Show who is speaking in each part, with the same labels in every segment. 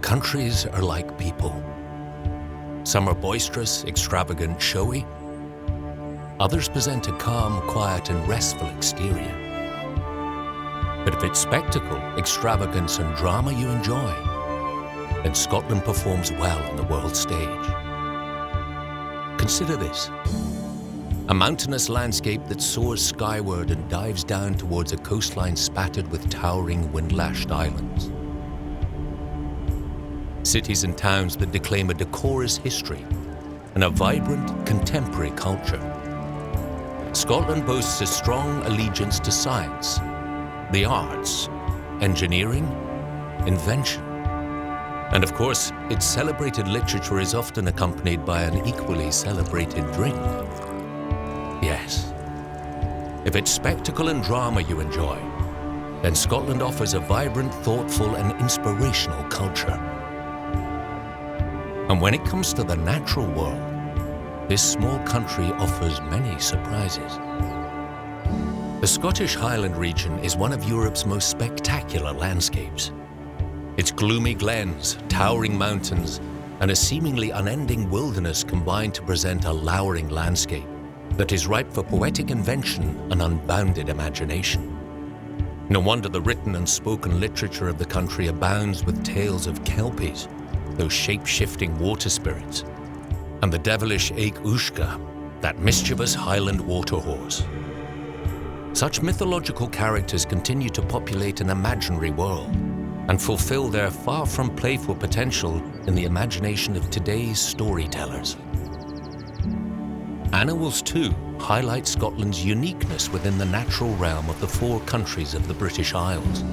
Speaker 1: Countries are like people. Some are boisterous, extravagant, showy. Others present a calm, quiet and restful exterior. But if it's spectacle, extravagance and drama you enjoy, then Scotland performs well on the world stage. Consider this: a mountainous landscape that soars skyward and dives down towards a coastline spattered with towering wind-lashed islands. Cities and towns that declaim a decorous history and a vibrant contemporary culture. Scotland boasts a strong allegiance to science, the arts, engineering, invention. And of course, its celebrated literature is often accompanied by an equally celebrated drink. Yes, if it's spectacle and drama you enjoy, then Scotland offers a vibrant, thoughtful and inspirational culture. And when it comes to the natural world, this small country offers many surprises. The Scottish Highland region is one of Europe's most spectacular landscapes. Its gloomy glens, towering mountains, and a seemingly unending wilderness combine to present a lowering landscape that is ripe for poetic invention and unbounded imagination. No wonder the written and spoken literature of the country abounds with tales of kelpies, those shape-shifting water spirits, and the devilish Eich Uisce, that mischievous Highland waterhorse. Such mythological characters continue to populate an imaginary world and fulfill their far-from playful potential in the imagination of today's storytellers. Animals, too, highlight Scotland's uniqueness within the natural realm of the four countries of the British Isles.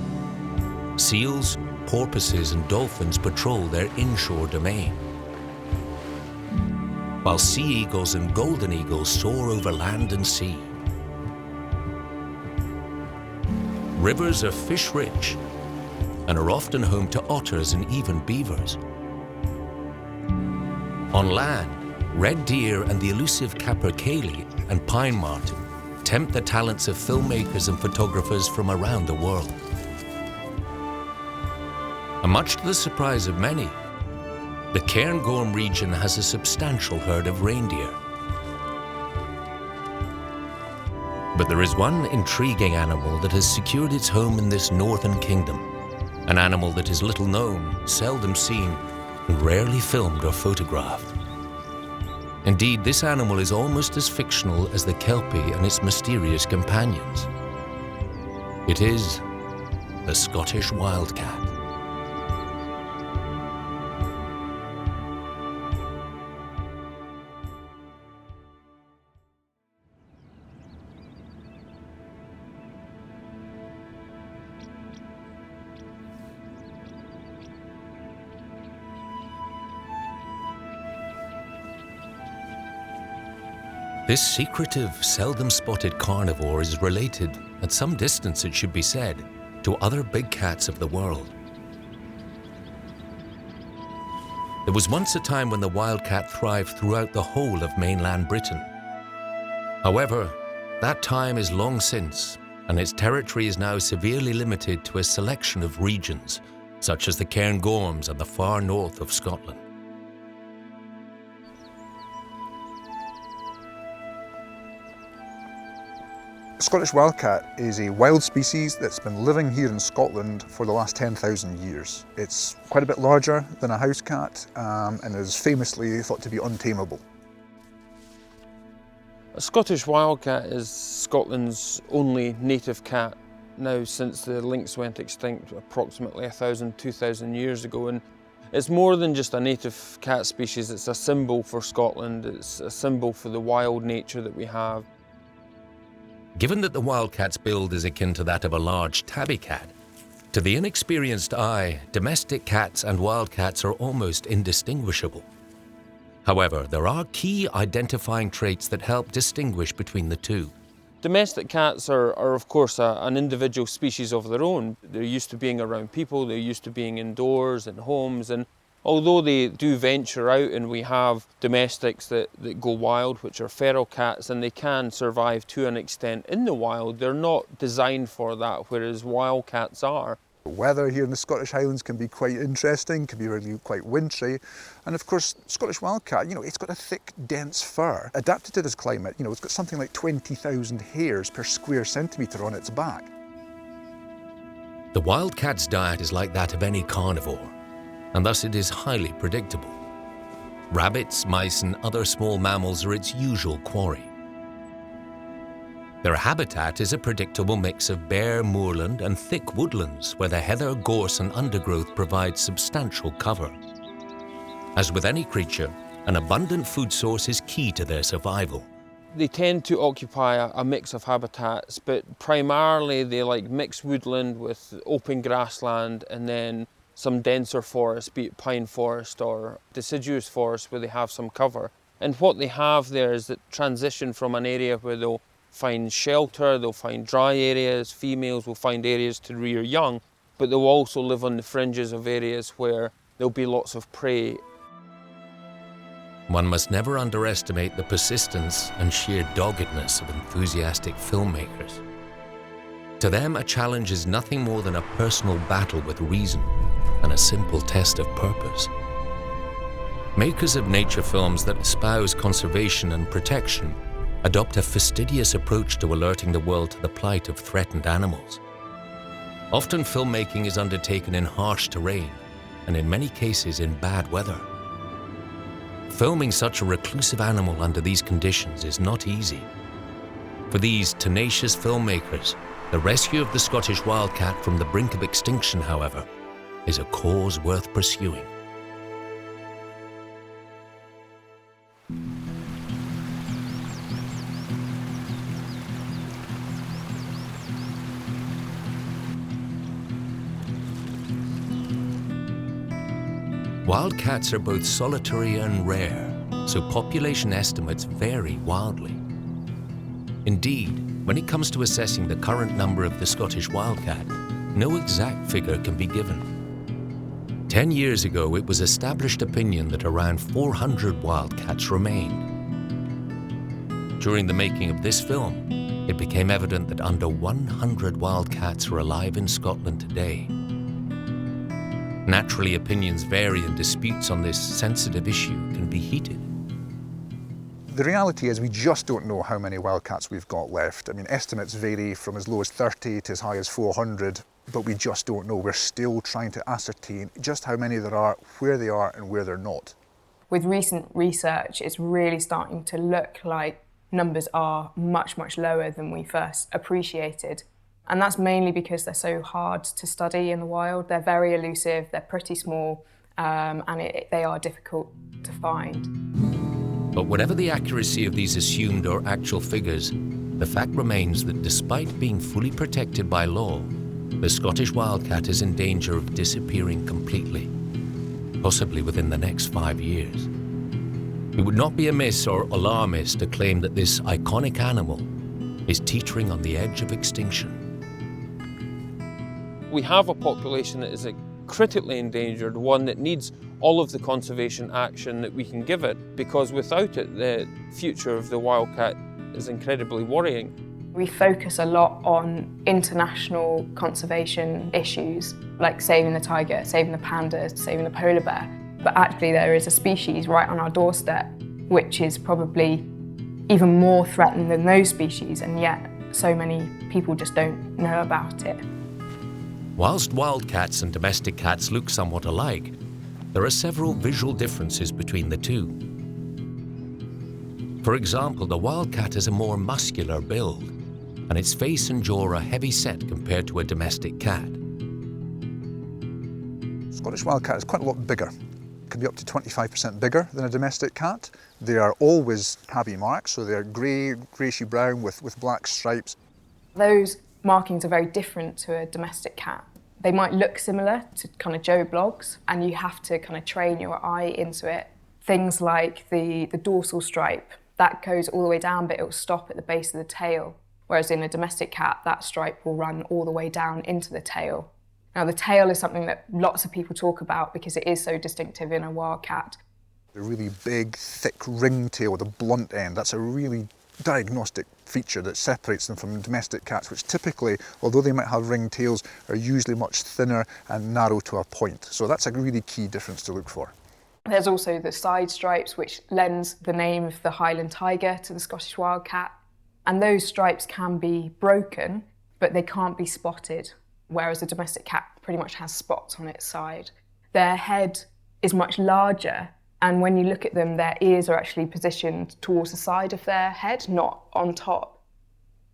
Speaker 1: Seals, porpoises and dolphins patrol their inshore domain, while sea eagles and golden eagles soar over land and sea. Rivers are fish-rich and are often home to otters and even beavers. On land, red deer and the elusive capercaillie and pine marten tempt the talents of filmmakers and photographers from around the world. And much to the surprise of many, the Cairngorm region has a substantial herd of reindeer. But there is one intriguing animal that has secured its home in this northern kingdom, an animal that is little known, seldom seen, and rarely filmed or photographed. Indeed, this animal is almost as fictional as the kelpie and its mysterious companions. It is the Scottish Wildcat. This secretive, seldom-spotted carnivore is related, at some distance it should be said, to other big cats of the world. There was once a time when the wildcat thrived throughout the whole of mainland Britain. However, that time is long since, and its territory is now severely limited to a selection of regions, such as the Cairngorms and the far north of Scotland.
Speaker 2: Scottish Wildcat is a wild species that's been living here in Scotland for the last 10,000 years. It's quite a bit larger than a house cat and is famously thought to be untamable.
Speaker 3: A Scottish Wildcat is Scotland's only native cat now since the lynx went extinct approximately 1,000, 2,000 years ago. And it's more than just a native cat species, it's a symbol for Scotland, it's a symbol for the wild nature that we have.
Speaker 1: Given that the wildcat's build is akin to that of a large tabby cat, to the inexperienced eye, domestic cats and wildcats are almost indistinguishable. However, there are key identifying traits that help distinguish between the two.
Speaker 3: Domestic cats are of course an individual species of their own. They're used to being around people, they're used to being indoors in homes, and although they do venture out and we have domestics that go wild, which are feral cats, and they can survive to an extent in the wild, they're not designed for that, whereas wildcats are.
Speaker 2: weather here in the Scottish Highlands can be quite interesting, can be really quite wintry. And of course, Scottish Wildcat, it's got a thick, dense fur. Adapted to this climate, it's got something like 20,000 hairs per square centimetre on its back.
Speaker 1: The wildcat's diet is like that of any carnivore, and thus it is highly predictable. Rabbits, mice, and other small mammals are its usual quarry. Their habitat is a predictable mix of bare moorland and thick woodlands where the heather, gorse, and undergrowth provide substantial cover. As with any creature, an abundant food source is key to their survival.
Speaker 3: They tend to occupy a mix of habitats, but primarily they like mixed woodland with open grassland and then some denser forest, be it pine forest or deciduous forest where they have some cover. And what they have there is that transition from an area where they'll find shelter, they'll find dry areas, females will find areas to rear young, but they'll also live on the fringes of areas where there'll be lots of prey.
Speaker 1: One must never underestimate the persistence and sheer doggedness of enthusiastic filmmakers. To them, a challenge is nothing more than a personal battle with reason and a simple test of purpose. Makers of nature films that espouse conservation and protection adopt a fastidious approach to alerting the world to the plight of threatened animals. Often filmmaking is undertaken in harsh terrain and in many cases in bad weather. Filming such a reclusive animal under these conditions is not easy. For these tenacious filmmakers, the rescue of the Scottish wildcat from the brink of extinction, however, is a cause worth pursuing. Wildcats are both solitary and rare, so population estimates vary wildly. Indeed, when it comes to assessing the current number of the Scottish wildcat, no exact figure can be given. 10 years ago, it was established opinion that around 400 wildcats remained. During the making of this film, it became evident that under 100 wildcats are alive in Scotland today. Naturally, opinions vary and disputes on this sensitive issue can be heated.
Speaker 2: The reality is we just don't know how many wildcats we've got left. Estimates vary from as low as 30 to as high as 400, but we just don't know. We're still trying to ascertain just how many there are, where they are, and where they're not.
Speaker 4: With recent research, it's really starting to look like numbers are much, much lower than we first appreciated. And that's mainly because they're so hard to study in the wild. They're very elusive, they're pretty small, and they are difficult to find.
Speaker 1: But whatever the accuracy of these assumed or actual figures, the fact remains that despite being fully protected by law, the Scottish wildcat is in danger of disappearing completely, possibly within the next 5 years. It would not be amiss or alarmist to claim that this iconic animal is teetering on the edge of extinction.
Speaker 3: We have a population that is critically endangered, one that needs all of the conservation action that we can give it, because without it, the future of the wildcat is incredibly worrying.
Speaker 4: We focus a lot on international conservation issues, like saving the tiger, saving the panda, saving the polar bear. But actually there is a species right on our doorstep, which is probably even more threatened than those species, and yet so many people just don't know about it.
Speaker 1: Whilst wildcats and domestic cats look somewhat alike, there are several visual differences between the two. For example, the wildcat has a more muscular build, and its face and jaw are heavy set compared to a domestic cat.
Speaker 2: Scottish wildcat is quite a lot bigger. It can be up to 25% bigger than a domestic cat. They are always tabby marks, so they're grey, greyish brown with black stripes.
Speaker 4: Those markings are very different to a domestic cat. They might look similar to kind of Joe Bloggs, and you have to kind of train your eye into it. Things like the dorsal stripe, that goes all the way down, but it will stop at the base of the tail. Whereas in a domestic cat, that stripe will run all the way down into the tail. Now, the tail is something that lots of people talk about because it is so distinctive in a wildcat.
Speaker 2: The really big, thick ring tail with a blunt end, that's a really diagnostic feature that separates them from domestic cats, which typically, although they might have ringed tails, are usually much thinner and narrow to a point. So that's a really key difference to look for.
Speaker 4: There's also the side stripes, which lends the name of the Highland Tiger to the Scottish Wildcat. And those stripes can be broken, but they can't be spotted, whereas a domestic cat pretty much has spots on its side. Their head is much larger, and when you look at them, their ears are actually positioned towards the side of their head, not on top.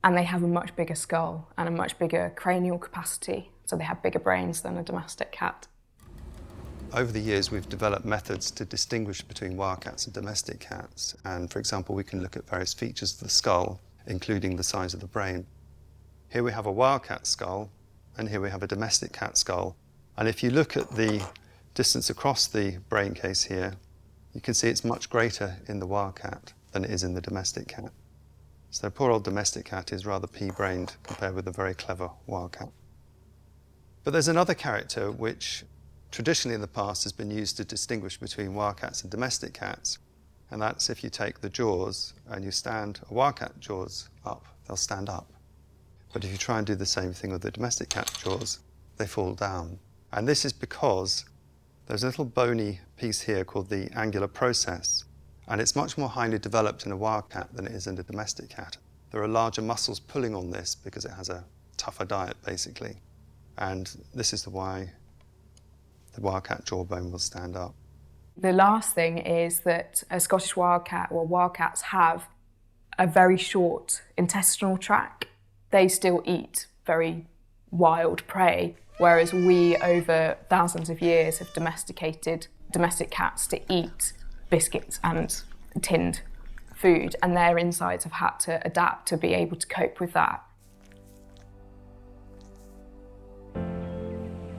Speaker 4: And they have a much bigger skull and a much bigger cranial capacity, so they have bigger brains than a domestic cat.
Speaker 5: Over the years, we've developed methods to distinguish between wildcats and domestic cats. And for example, we can look at various features of the skull, including the size of the brain. Here we have a wildcat skull, and here we have a domestic cat skull. And if you look at the distance across the brain case here, you can see it's much greater in the wildcat than it is in the domestic cat. So poor old domestic cat is rather pea-brained compared with a very clever wildcat. But there's another character which traditionally in the past has been used to distinguish between wildcats and domestic cats, and that's if you take the jaws and you stand a wildcat jaws up, they'll stand up. But if you try and do the same thing with the domestic cat jaws, they fall down. And this is because there's a little bony piece here called the angular process, and it's much more highly developed in a wildcat than it is in a domestic cat. There are larger muscles pulling on this because it has a tougher diet, basically. And this is why the wildcat jawbone will stand up.
Speaker 4: The last thing is that a Scottish wildcat, or wildcats, have a very short intestinal tract. They still eat very wild prey, whereas we, over thousands of years, have domesticated domestic cats to eat biscuits and tinned food, and their insides have had to adapt to be able to cope with that.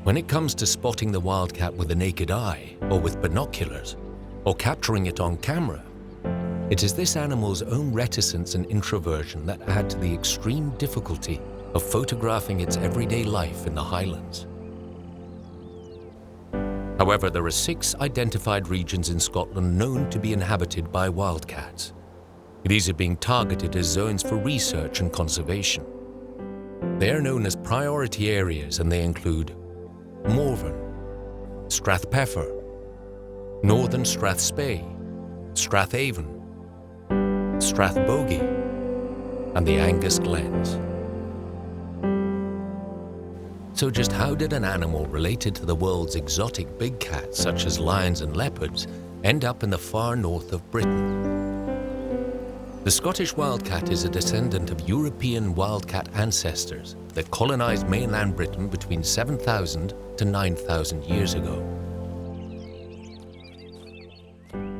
Speaker 1: When it comes to spotting the wildcat with the naked eye, or with binoculars, or capturing it on camera, it is this animal's own reticence and introversion that add to the extreme difficulty of photographing its everyday life in the Highlands. However, there are 6 identified regions in Scotland known to be inhabited by wildcats. These are being targeted as zones for research and conservation. They are known as priority areas, and they include Morven, Strathpeffer, Northern Strathspey, Strathaven, Strathbogie, and the Angus Glens. So just how did an animal related to the world's exotic big cats, such as lions and leopards, end up in the far north of Britain? The Scottish wildcat is a descendant of European wildcat ancestors that colonized mainland Britain between 7,000 to 9,000 years ago.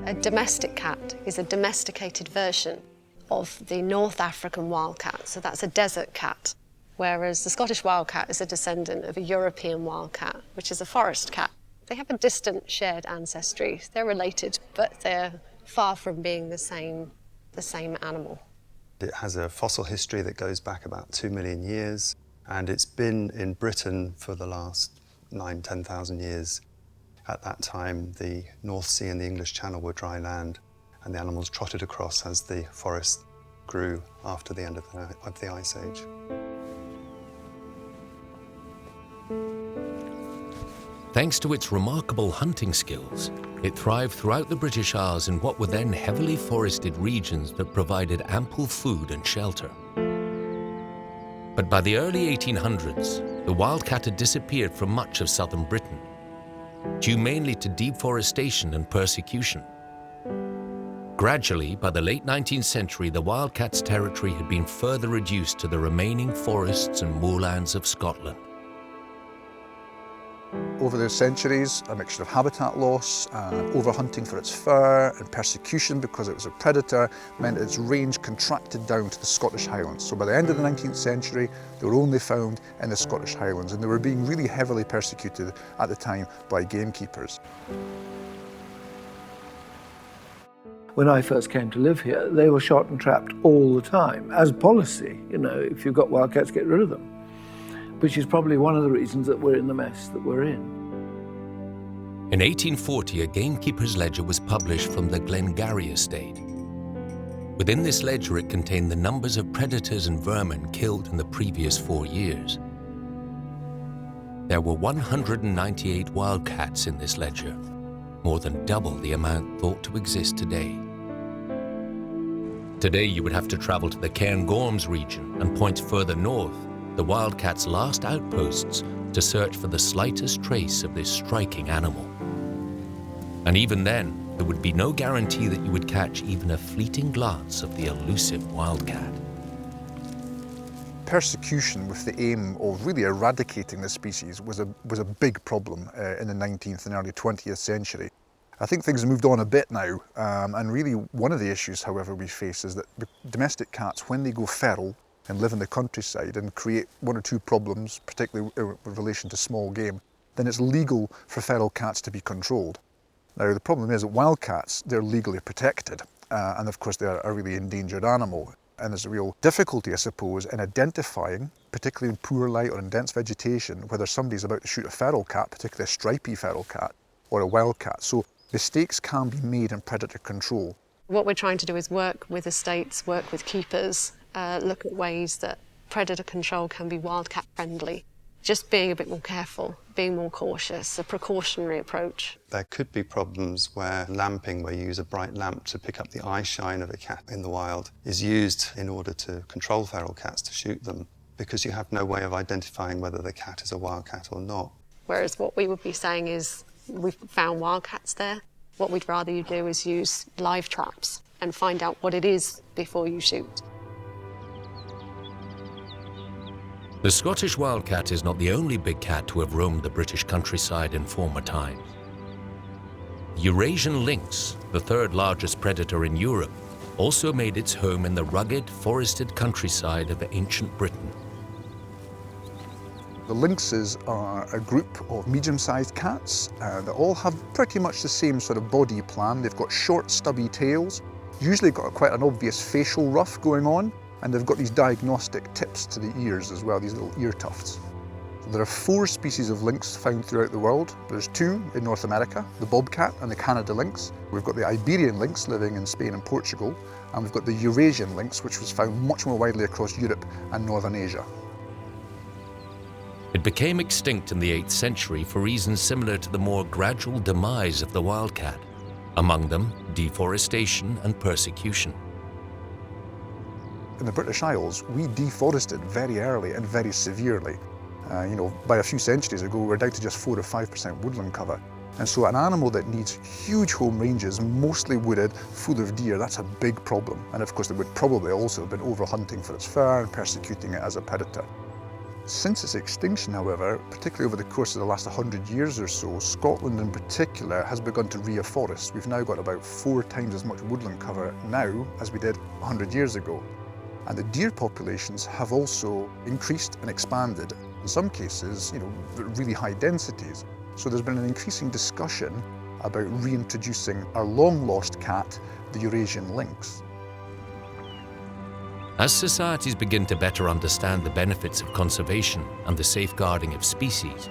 Speaker 6: A domestic cat is a domesticated version of the North African wildcat, so that's a desert cat, whereas the Scottish wildcat is a descendant of a European wildcat, which is a forest cat. They have a distant shared ancestry. They're related, but they're far from being the same animal.
Speaker 5: It has a fossil history that goes back about 2 million years, and it's been in Britain for the last 9,000–10,000 years. At that time, the North Sea and the English Channel were dry land, and the animals trotted across as the forest grew after the end of the Ice Age.
Speaker 1: Thanks to its remarkable hunting skills, it thrived throughout the British Isles in what were then heavily forested regions that provided ample food and shelter. But by the early 1800s, the wildcat had disappeared from much of southern Britain, due mainly to deforestation and persecution. Gradually, by the late 19th century, the wildcat's territory had been further reduced to the remaining forests and moorlands of Scotland.
Speaker 2: Over the centuries, a mixture of habitat loss, overhunting for its fur, and persecution because it was a predator meant its range contracted down to the Scottish Highlands. So by the end of the 19th century, they were only found in the Scottish Highlands, and they were being really heavily persecuted at the time by gamekeepers.
Speaker 7: When I first came to live here, they were shot and trapped all the time. As policy, you know, if you've got wildcats, get rid of them. Which is probably one of the reasons that we're in the mess that we're in.
Speaker 1: In 1840, a gamekeeper's ledger was published from the Glengarry estate. Within this ledger, it contained the numbers of predators and vermin killed in the previous 4 years. There were 198 wildcats in this ledger, more than double the amount thought to exist today. Today, you would have to travel to the Cairngorms region and points further north, the wildcats' last outposts, to search for the slightest trace of this striking animal. And even then, there would be no guarantee that you would catch even a fleeting glance of the elusive wildcat.
Speaker 2: Persecution with the aim of really eradicating the species was a big problem in the 19th and early 20th century. I think things have moved on a bit now, and really one of the issues, however, we face is that domestic cats, when they go feral and live in the countryside and create one or two problems, particularly in relation to small game, then it's legal for feral cats to be controlled. Now, the problem is that wildcats, they're legally protected, and of course they're a really endangered animal. And there's a real difficulty, I suppose, in identifying, particularly in poor light or in dense vegetation, whether somebody's about to shoot a feral cat, particularly a stripy feral cat, or a wildcat. So mistakes can be made in predator control.
Speaker 6: What we're trying to do is work with estates, work with keepers, look at ways that predator control can be wildcat friendly. Just being a bit more careful, being more cautious, a precautionary approach.
Speaker 5: There could be problems where lamping, where you use a bright lamp to pick up the eye shine of a cat in the wild, is used in order to control feral cats, to shoot them, because you have no way of identifying whether the cat is a wildcat or not.
Speaker 6: Whereas what we would be saying is, we've found wildcats there. What we'd rather you do is use live traps and find out what it is before you shoot.
Speaker 1: The Scottish wildcat is not the only big cat to have roamed the British countryside in former times. The Eurasian lynx, the third largest predator in Europe, also made its home in the rugged, forested countryside of ancient Britain.
Speaker 2: The lynxes are a group of medium-sized cats that all have pretty much the same sort of body plan. They've got short, stubby tails, usually got quite an obvious facial ruff going on, and they've got these diagnostic tips to the ears as well, these little ear tufts. There are 4 species of lynx found throughout the world. There's 2 in North America, the bobcat and the Canada lynx. We've got the Iberian lynx living in Spain and Portugal, and we've got the Eurasian lynx, which was found much more widely across Europe and Northern Asia.
Speaker 1: It became extinct in the 8th century for reasons similar to the more gradual demise of the wildcat, among them deforestation and persecution.
Speaker 2: In the British Isles, we deforested very early and very severely. By a few centuries ago, we were down to just 4 or 5% woodland cover. And so an animal that needs huge home ranges, mostly wooded, full of deer, that's a big problem. And of course, it would probably also have been overhunting for its fur and persecuting it as a predator. Since its extinction, however, particularly over the course of the last 100 years or so, Scotland in particular has begun to reafforest. We've now got about 4 times as much woodland cover now as we did 100 years ago. And the deer populations have also increased and expanded, in some cases, really high densities. So there's been an increasing discussion about reintroducing our long-lost cat, the Eurasian lynx.
Speaker 1: As societies begin to better understand the benefits of conservation and the safeguarding of species,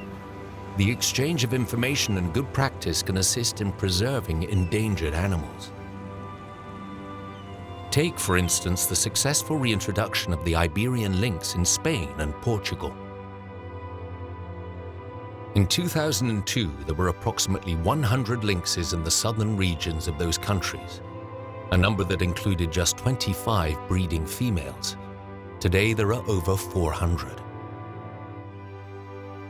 Speaker 1: the exchange of information and good practice can assist in preserving endangered animals. Take, for instance, the successful reintroduction of the Iberian lynx in Spain and Portugal. In 2002, there were approximately 100 lynxes in the southern regions of those countries, a number that included just 25 breeding females. Today, there are over 400.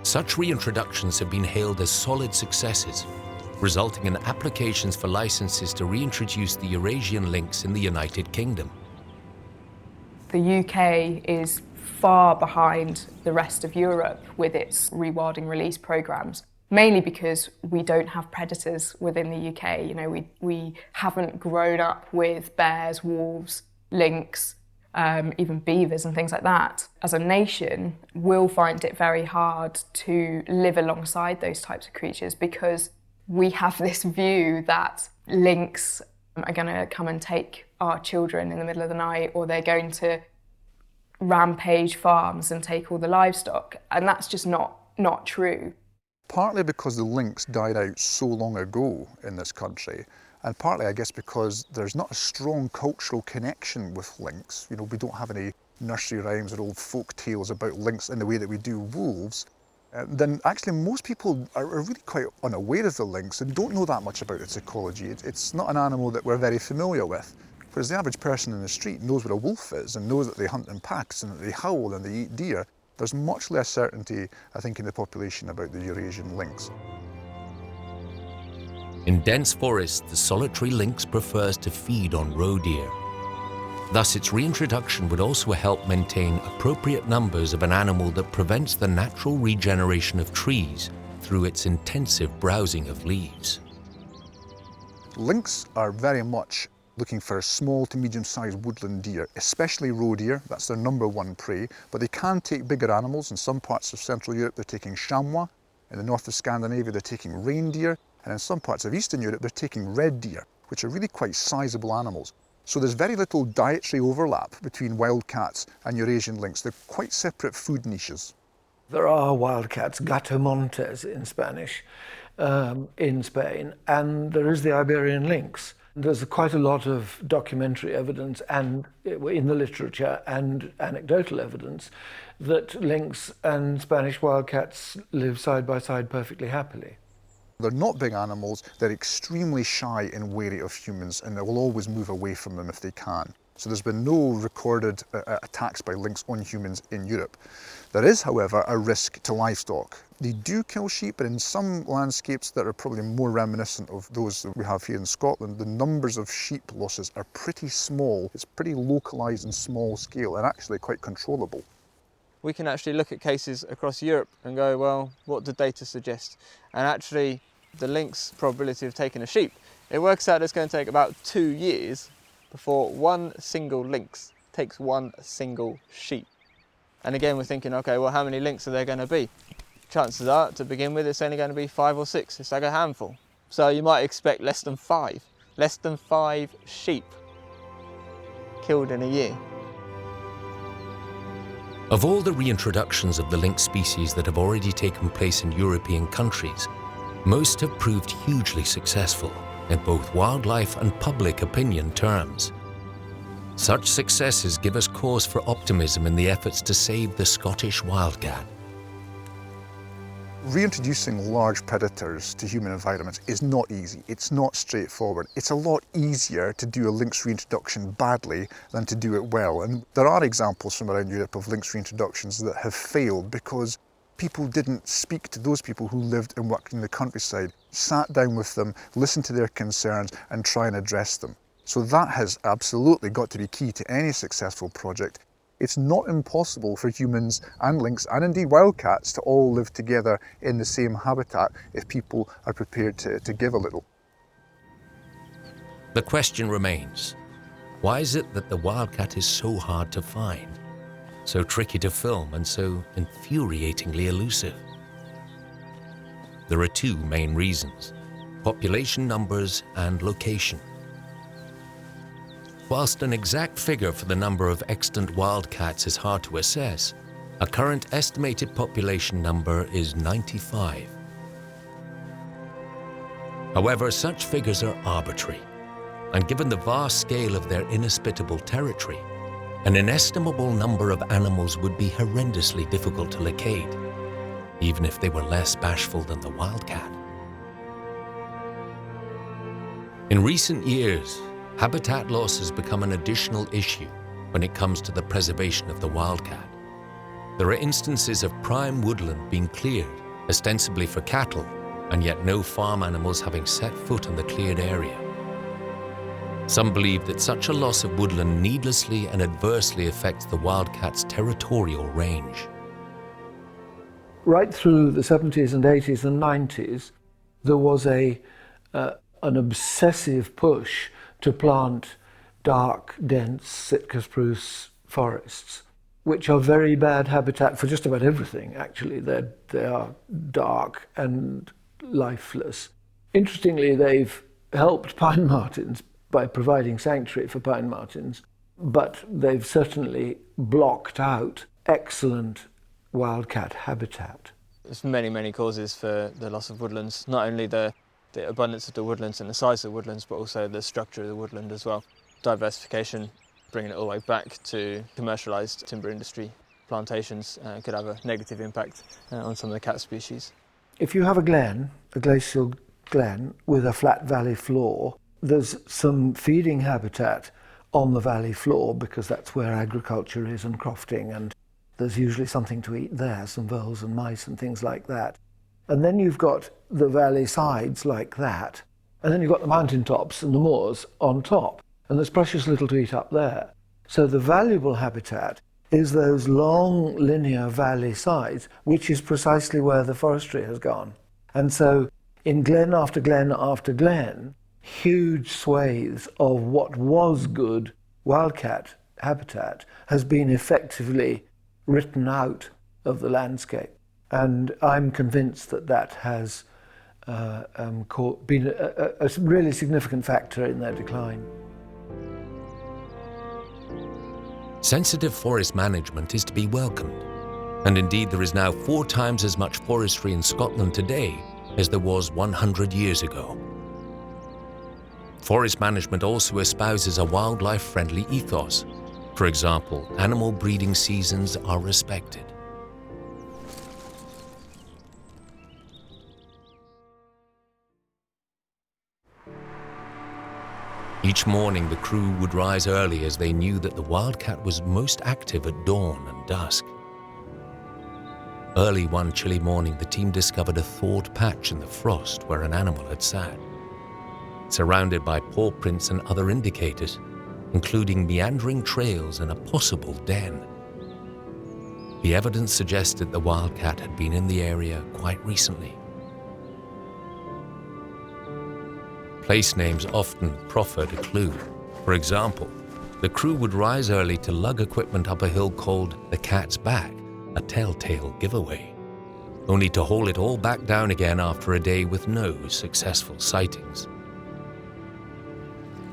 Speaker 1: Such reintroductions have been hailed as solid successes, resulting in applications for licenses to reintroduce the Eurasian lynx in the United Kingdom.
Speaker 4: The UK is far behind the rest of Europe with its rewilding release programmes, mainly because we don't have predators within the UK. We haven't grown up with bears, wolves, lynx, even beavers and things like that. As a nation, we'll find it very hard to live alongside those types of creatures because we have this view that lynx are going to come and take our children in the middle of the night, or they're going to rampage farms and take all the livestock, and that's just not true.
Speaker 2: Partly because the lynx died out so long ago in this country, And partly, I guess, because there's not a strong cultural connection with lynx. You know, we don't have any nursery rhymes or old folk tales about lynx in the way that we do wolves. Then actually most people are really quite unaware of the lynx and don't know that much about its ecology. It's not an animal that we're very familiar with. Whereas the average person in the street knows what a wolf is and knows that they hunt in packs and that they howl and they eat deer. There's much less certainty, I think, in the population about the Eurasian lynx.
Speaker 1: In dense forests, the solitary lynx prefers to feed on roe deer. Thus, its reintroduction would also help maintain appropriate numbers of an animal that prevents the natural regeneration of trees through its intensive browsing of leaves.
Speaker 2: Lynx are very much looking for small to medium-sized woodland deer, especially roe deer. That's their number one prey, but they can take bigger animals. In some parts of Central Europe, they're taking chamois. In the north of Scandinavia, they're taking reindeer. And in some parts of Eastern Europe, they're taking red deer, which are really quite sizable animals. So there's very little dietary overlap between wildcats and Eurasian lynx. They're quite separate food niches.
Speaker 7: There are wildcats, gato montes in Spanish, in Spain, and there is the Iberian lynx. There's quite a lot of documentary evidence and in the literature and anecdotal evidence that lynx and Spanish wildcats live side by side perfectly happily.
Speaker 2: They're not big animals, they're extremely shy and wary of humans, and they will always move away from them if they can. So there's been no recorded attacks by lynx on humans in Europe. There is, however, a risk to livestock. They do kill sheep, but in some landscapes that are probably more reminiscent of those that we have here in Scotland, the numbers of sheep losses are pretty small. It's pretty localised and small scale and actually quite controllable.
Speaker 3: We can actually look at cases across Europe and go, well, what did data suggest? And actually, the lynx probability of taking a sheep, it works out it's going to take about 2 years before one single lynx takes one single sheep. And again, we're thinking, okay, well, how many lynx are there going to be? Chances are, to begin with, it's only going to be 5 or 6. It's like a handful. So you might expect less than 5 sheep killed in a year.
Speaker 1: Of all the reintroductions of the lynx species that have already taken place in European countries, most have proved hugely successful in both wildlife and public opinion terms. Such successes give us cause for optimism in the efforts to save the Scottish wildcat.
Speaker 2: Reintroducing large predators to human environments is not easy. It's not straightforward. It's a lot easier to do a lynx reintroduction badly than to do it well. And there are examples from around Europe of lynx reintroductions that have failed because people didn't speak to those people who lived and worked in the countryside, sat down with them, listened to their concerns and try and address them. So that has absolutely got to be key to any successful project. It's not impossible for humans and lynx, and indeed wildcats, to all live together in the same habitat if people are prepared to give a little.
Speaker 1: The question remains, why is it that the wildcat is so hard to find, so tricky to film and so infuriatingly elusive? There are two main reasons: population numbers and location. Whilst an exact figure for the number of extant wildcats is hard to assess, a current estimated population number is 95. However, such figures are arbitrary, and given the vast scale of their inhospitable territory, an inestimable number of animals would be horrendously difficult to locate, even if they were less bashful than the wildcat. In recent years, habitat loss has become an additional issue when it comes to the preservation of the wildcat. There are instances of prime woodland being cleared, ostensibly for cattle, and yet no farm animals having set foot on the cleared area. Some believe that such a loss of woodland needlessly and adversely affects the wildcat's territorial range.
Speaker 7: Right through the 70s and 80s and 90s, there was an obsessive push to plant dark, dense Sitka spruce forests, which are very bad habitat for just about everything, actually. They are dark and lifeless. Interestingly, they've helped pine martens by providing sanctuary for pine martens, but they've certainly blocked out excellent wildcat habitat.
Speaker 3: There's many causes for the loss of woodlands, not only the the abundance of the woodlands and the size of the woodlands, but also the structure of the woodland as well. Diversification, bringing it all the way back to commercialised timber industry plantations could have a negative impact on some of the cat species.
Speaker 7: If you have a glen, a glacial glen with a flat valley floor, there's some feeding habitat on the valley floor because that's where agriculture is and crofting, and there's usually something to eat there, some voles and mice and things like that. And then you've got the valley sides like that, and then you've got the mountain tops and the moors on top, and there's precious little to eat up there. So the valuable habitat is those long linear valley sides, which is precisely where the forestry has gone. And so in glen after glen after glen, huge swathes of what was good wildcat habitat has been effectively written out of the landscape. And I'm convinced that that has been a really significant factor in their decline.
Speaker 1: Sensitive forest management is to be welcomed, and indeed there is now 4 times as much forestry in Scotland today as there was 100 years ago. Forest management also espouses a wildlife-friendly ethos. For example, animal breeding seasons are respected. Each morning the crew would rise early as they knew that the wildcat was most active at dawn and dusk. Early one chilly morning, the team discovered a thawed patch in the frost where an animal had sat, surrounded by paw prints and other indicators, including meandering trails and a possible den. The evidence suggested the wildcat had been in the area quite recently. Place names often proffered a clue. For example, the crew would rise early to lug equipment up a hill called the Cat's Back, a telltale giveaway, only to haul it all back down again after a day with no successful sightings.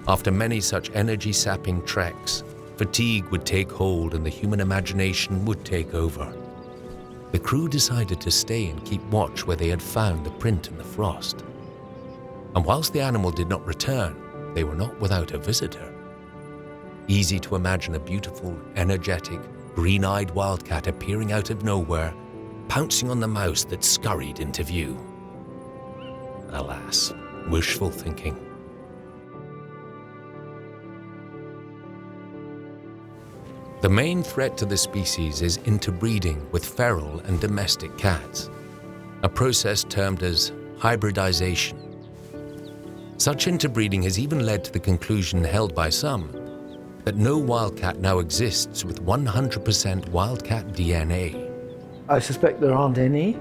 Speaker 1: After many such energy-sapping treks, fatigue would take hold and the human imagination would take over. The crew decided to stay and keep watch where they had found the print in the frost. And whilst the animal did not return, they were not without a visitor. Easy to imagine a beautiful, energetic, green-eyed wildcat appearing out of nowhere, pouncing on the mouse that scurried into view. Alas, wishful thinking. The main threat to the species is interbreeding with feral and domestic cats, a process termed as hybridization. Such interbreeding has even led to the conclusion held by some that no wildcat now exists with 100% wildcat DNA.
Speaker 7: I suspect there aren't any,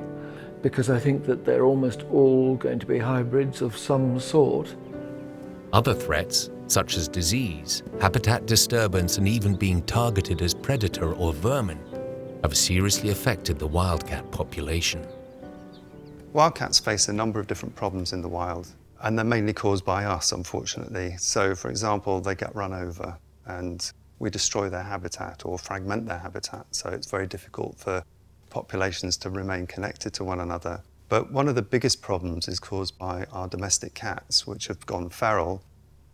Speaker 7: because I think that they're almost all going to be hybrids of some sort.
Speaker 1: Other threats, such as disease, habitat disturbance, and even being targeted as predator or vermin, have seriously affected the wildcat population.
Speaker 5: Wildcats face a number of different problems in the wild, and they're mainly caused by us, unfortunately. So, for example, they get run over and we destroy their habitat or fragment their habitat, so it's very difficult for populations to remain connected to one another. But one of the biggest problems is caused by our domestic cats, which have gone feral,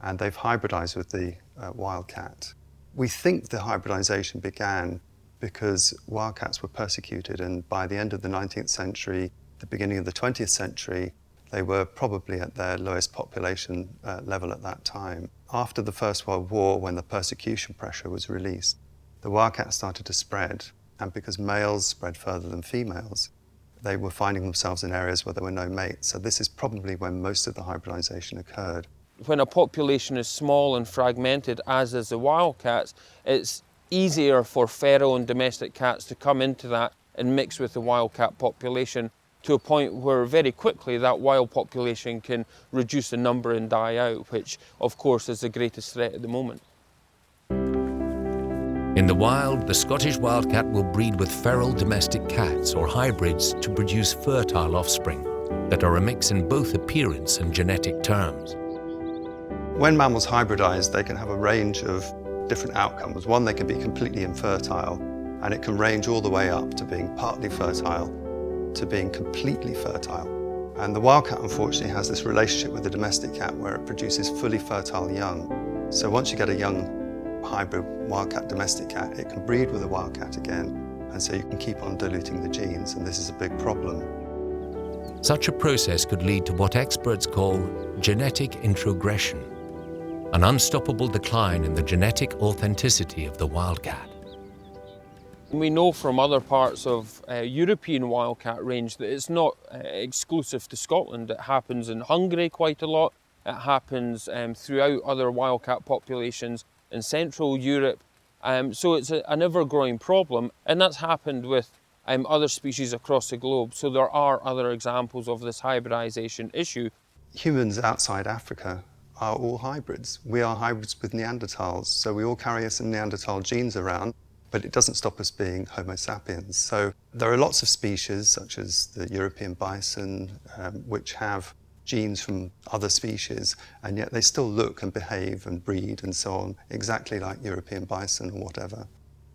Speaker 5: and they've hybridized with the wildcat. We think the hybridization began because wildcats were persecuted, and by the end of the 19th century, the beginning of the 20th century, they were probably at their lowest population level at that time. After the First World War, when the persecution pressure was released, the wildcats started to spread, and because males spread further than females, they were finding themselves in areas where there were no mates. So this is probably when most of the hybridization occurred.
Speaker 3: When a population is small and fragmented, as is the wildcats, it's easier for feral and domestic cats to come into that and mix with the wildcat population, to a point where very quickly that wild population can reduce in number and die out, which of course is the greatest threat at the moment.
Speaker 1: In the wild, the Scottish wildcat will breed with feral domestic cats or hybrids to produce fertile offspring that are a mix in both appearance and genetic terms.
Speaker 5: When mammals hybridize, they can have a range of different outcomes. One, they can be completely infertile, and it can range all the way up to being partly fertile to being completely fertile. And the wildcat, unfortunately, has this relationship with the domestic cat where it produces fully fertile young. So once you get a young hybrid wildcat domestic cat, it can breed with a wildcat again, and so you can keep on diluting the genes, and this is a big problem.
Speaker 1: Such a process could lead to what experts call genetic introgression, an unstoppable decline in the genetic authenticity of the wildcat.
Speaker 3: We know from other parts of European wildcat range that it's not exclusive to Scotland. It happens in Hungary quite a lot. It happens throughout other wildcat populations in Central Europe. So it's an ever-growing problem, and that's happened with other species across the globe. So there are other examples of this hybridization issue.
Speaker 5: Humans outside Africa are all hybrids. We are hybrids with Neanderthals, so we all carry some Neanderthal genes around, but it doesn't stop us being Homo sapiens. So there are lots of species, such as the European bison, which have genes from other species, and yet they still look and behave and breed and so on, exactly like European bison or whatever.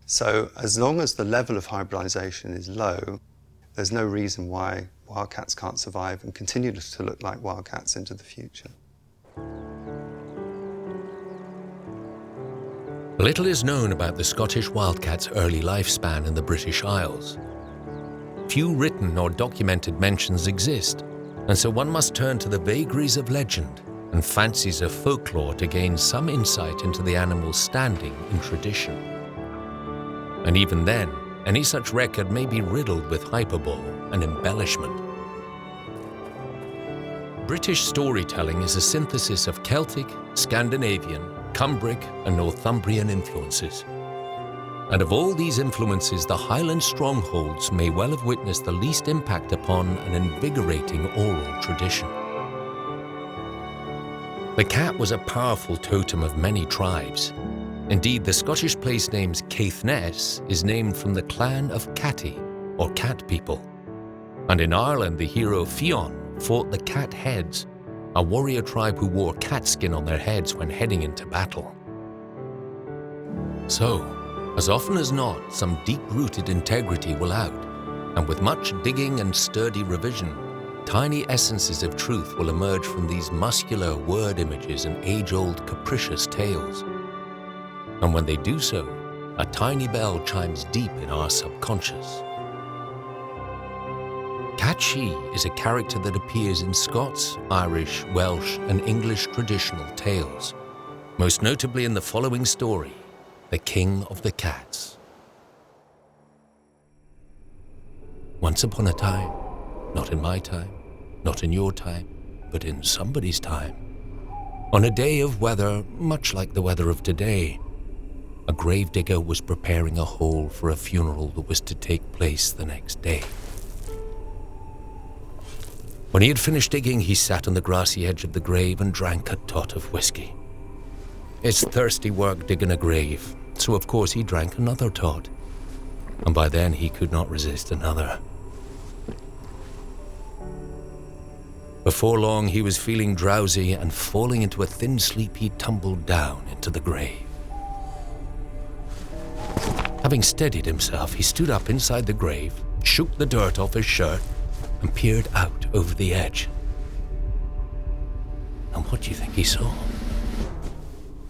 Speaker 5: So as long as the level of hybridization is low, there's no reason why wildcats can't survive and continue to look like wildcats into the future.
Speaker 1: Little is known about the Scottish wildcat's early lifespan in the British Isles. Few written or documented mentions exist, and so one must turn to the vagaries of legend and fancies of folklore to gain some insight into the animal's standing in tradition. And even then, any such record may be riddled with hyperbole and embellishment. British storytelling is a synthesis of Celtic, Scandinavian, Cumbric and Northumbrian influences. And of all these influences, the Highland strongholds may well have witnessed the least impact upon an invigorating oral tradition. The cat was a powerful totem of many tribes. Indeed, the Scottish place name Caithness is named from the clan of Catty, or cat people. And in Ireland, the hero Fionn fought the Cat Heads, a warrior tribe who wore cat skin on their heads when heading into battle. So, as often as not, some deep-rooted integrity will out, and with much digging and sturdy revision, tiny essences of truth will emerge from these muscular word images and age-old capricious tales. And when they do so, a tiny bell chimes deep in our subconscious. Catchy is a character that appears in Scots, Irish, Welsh, and English traditional tales, most notably in the following story, The King of the Cats. Once upon a time, not in my time, not in your time, but in somebody's time, on a day of weather much like the weather of today, a gravedigger was preparing a hole for a funeral that was to take place the next day. When he had finished digging, he sat on the grassy edge of the grave and drank a tot of whiskey. It's thirsty work digging a grave, so of course he drank another tot, and by then he could not resist another. Before long, he was feeling drowsy, and falling into a thin sleep, he tumbled down into the grave. Having steadied himself, he stood up inside the grave, shook the dirt off his shirt, and peered out over the edge. And what do you think he saw?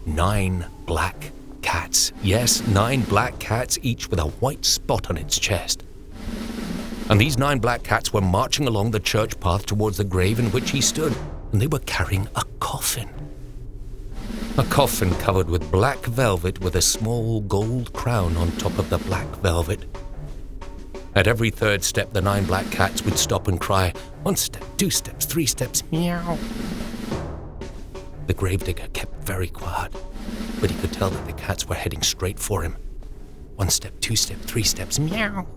Speaker 1: 9 black cats. Yes, 9 black cats, each with a white spot on its chest. And these 9 black cats were marching along the church path towards the grave in which he stood, and they were carrying a coffin. A coffin covered with black velvet with a small gold crown on top of the black velvet. At every third step, the 9 black cats would stop and cry, 1 step, 2 steps, 3 steps, meow. The gravedigger kept very quiet, but he could tell that the cats were heading straight for him. 1 step, 2 steps, 3 steps, meow.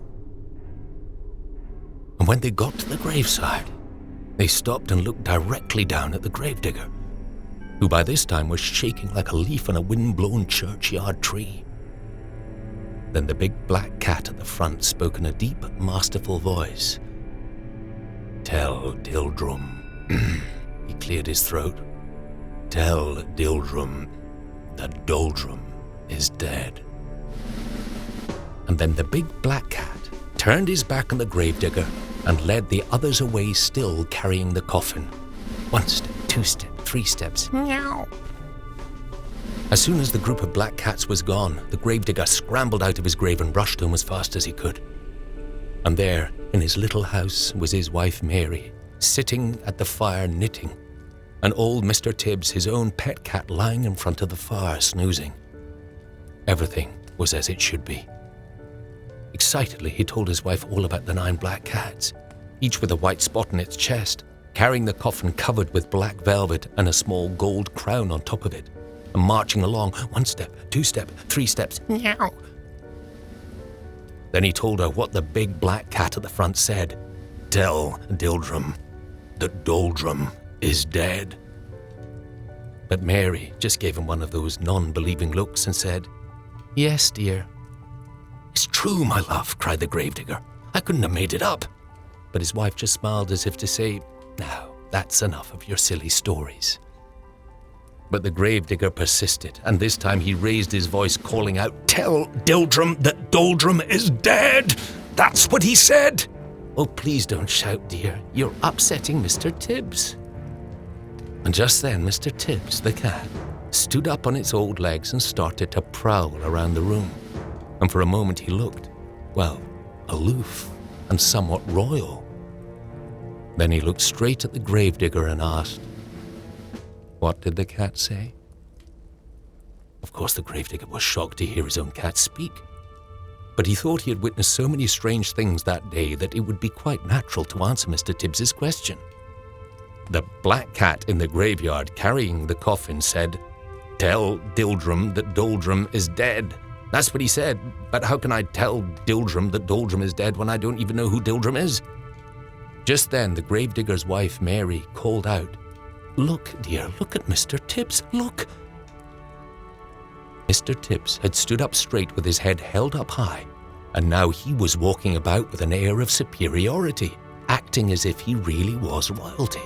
Speaker 1: And when they got to the graveside, they stopped and looked directly down at the gravedigger, who by this time was shaking like a leaf on a wind-blown churchyard tree. Then the big black cat at the front spoke in a deep, masterful voice. "Tell Dildrum," he cleared his throat. "Tell Dildrum that Doldrum is dead." And then the big black cat turned his back on the gravedigger and led the others away, still carrying the coffin. 1 step, 2 step, 3 steps. Meow. As soon as the group of black cats was gone, the gravedigger scrambled out of his grave and rushed home as fast as he could. And there, in his little house, was his wife Mary, sitting at the fire knitting, and old Mr. Tibbs, his own pet cat, lying in front of the fire, snoozing. Everything was as it should be. Excitedly, he told his wife all about the 9 black cats, each with a white spot on its chest, carrying the coffin covered with black velvet and a small gold crown on top of it, and marching along 1 step, 2 step, 3 steps. Meow. Then he told her what the big black cat at the front said. "Tell Dildrum that Doldrum is dead." But Mary just gave him one of those non-believing looks and said, "Yes, dear." "It's true, my love," cried the gravedigger. "I couldn't have made it up." But his wife just smiled as if to say, "Now, that's enough of your silly stories." But the gravedigger persisted, and this time he raised his voice, calling out, "Tell Dildrum that Doldrum is dead! That's what he said!" "Oh, please don't shout, dear. You're upsetting Mr. Tibbs." And just then Mr. Tibbs, the cat, stood up on its old legs and started to prowl around the room. And for a moment he looked, well, aloof and somewhat royal. Then he looked straight at the gravedigger and asked, "What did the cat say?" Of course, the gravedigger was shocked to hear his own cat speak. But he thought he had witnessed so many strange things that day that it would be quite natural to answer Mr. Tibbs's question. The black cat in the graveyard carrying the coffin said, "Tell Dildrum that Doldrum is dead." That's what he said, but how can I tell Dildrum that Doldrum is dead when I don't even know who Dildrum is? Just then the gravedigger's wife Mary called out, "Look, dear, look at Mr. Tibbs, look!" Mr. Tibbs had stood up straight with his head held up high, and now he was walking about with an air of superiority, acting as if he really was royalty.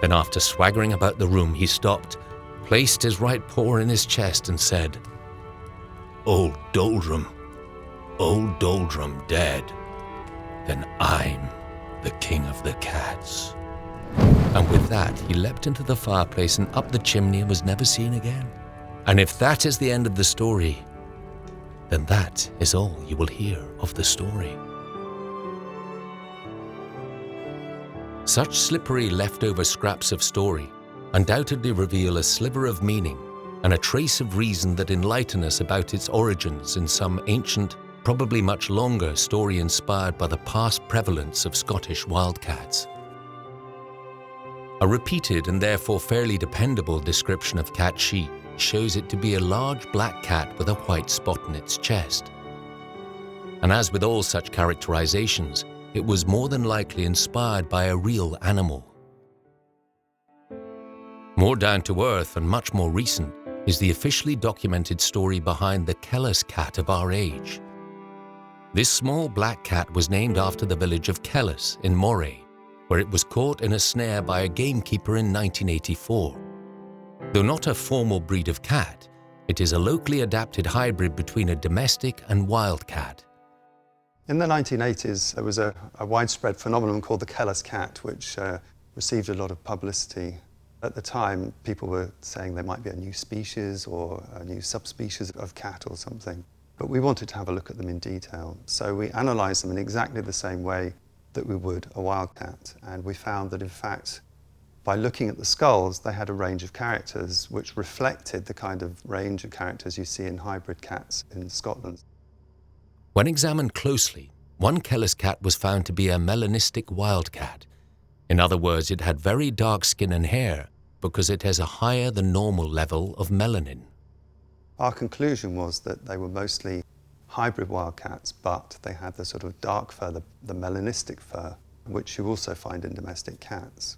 Speaker 1: Then after swaggering about the room, he stopped, placed his right paw in his chest and said, old Doldrum dead, then I'm the king of the cats." And with that, he leapt into the fireplace and up the chimney and was never seen again. And if that is the end of the story, then that is all you will hear of the story. Such slippery leftover scraps of story undoubtedly reveal a sliver of meaning and a trace of reason that enlighten us about its origins in some ancient, probably much longer story inspired by the past prevalence of Scottish wildcats. A repeated and therefore fairly dependable description of cat sheep shows it to be a large black cat with a white spot on its chest. And as with all such characterizations, it was more than likely inspired by a real animal. More down to earth and much more recent is the officially documented story behind the Kellis cat of our age. This small black cat was named after the village of Kellis in Moray, where it was caught in a snare by a gamekeeper in 1984. Though not a formal breed of cat, it is a locally adapted hybrid between a domestic and wildcat.
Speaker 5: In the 1980s, there was a widespread phenomenon called the Kellis cat, which received a lot of publicity. At the time, people were saying there might be a new species or a new subspecies of cat or something. But we wanted to have a look at them in detail. So we analysed them in exactly the same way that we would a wildcat. And we found that, in fact, by looking at the skulls, they had a range of characters which reflected the kind of range of characters you see in hybrid cats in Scotland.
Speaker 1: When examined closely, one Kellis cat was found to be a melanistic wildcat. In other words, it had very dark skin and hair because it has a higher than normal level of melanin.
Speaker 5: Our conclusion was that they were mostly hybrid wildcats, but they had the sort of dark fur, the melanistic fur, which you also find in domestic cats.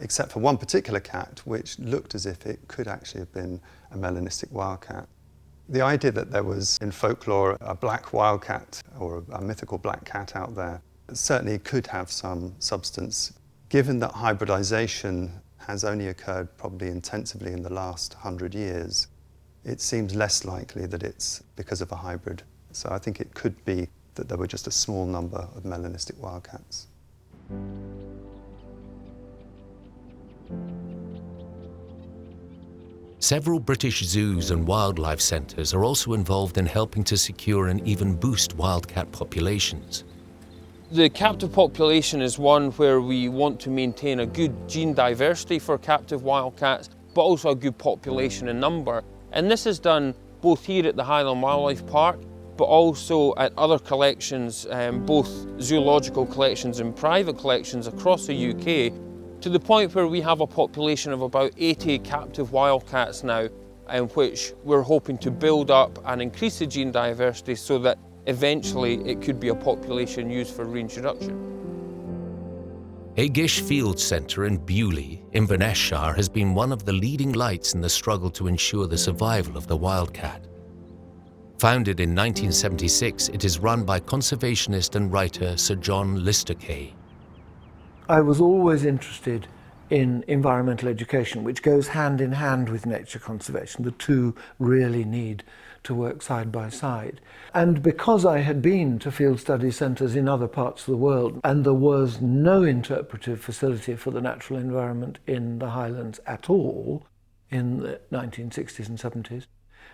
Speaker 5: Except for one particular cat, which looked as if it could actually have been a melanistic wildcat. The idea that there was, in folklore, a black wildcat or a mythical black cat out there certainly could have some substance. Given that hybridization has only occurred probably intensively in the last 100 years, it seems less likely that it's because of a hybrid. So I think it could be that there were just a small number of melanistic wildcats.
Speaker 1: Several British zoos and wildlife centres are also involved in helping to secure and even boost wildcat populations.
Speaker 3: The captive population is one where we want to maintain a good gene diversity for captive wildcats, but also a good population in number. And this is done both here at the Highland Wildlife Park, but also at other collections, both zoological collections and private collections across the UK, to the point where we have a population of about 80 captive wildcats now, which we're hoping to build up and increase the gene diversity so that eventually it could be a population used for reintroduction.
Speaker 1: Aigish Field Centre in Bewley, Inverness-shire, has been one of the leading lights in the struggle to ensure the survival of the wildcat. Founded in 1976, it is run by conservationist and writer Sir John Lister-Kay.
Speaker 7: I was always interested in environmental education, which goes hand in hand with nature conservation. The two really need to work side by side. And because I had been to field study centres in other parts of the world, and there was no interpretive facility for the natural environment in the Highlands at all in the 1960s and 70s,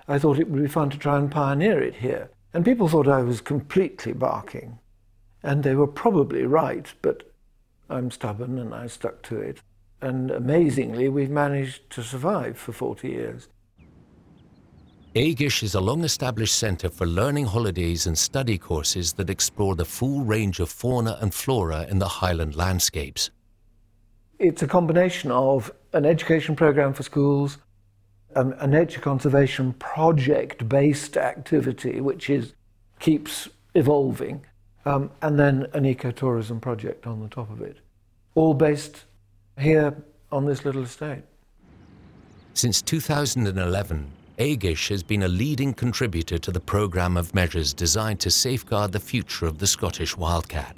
Speaker 7: I thought it would be fun to try and pioneer it here. And people thought I was completely barking. And they were probably right, but I'm stubborn and I stuck to it. And amazingly, we've managed to survive for 40 years.
Speaker 1: Aigish is a long-established centre for learning holidays and study courses that explore the full range of fauna and flora in the Highland landscapes.
Speaker 7: It's a combination of an education programme for schools, a nature conservation project-based activity, which keeps evolving, and then an ecotourism project on the top of it, all based here on this little estate.
Speaker 1: Since 2011, Aigish has been a leading contributor to the programme of measures designed to safeguard the future of the Scottish wildcat.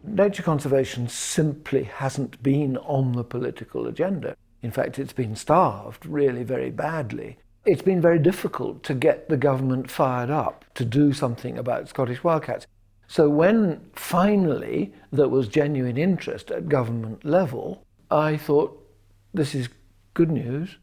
Speaker 7: Nature conservation simply hasn't been on the political agenda. In fact, it's been starved really very badly. It's been very difficult to get the government fired up to do something about Scottish wildcats. So when finally there was genuine interest at government level, I thought, this is good news,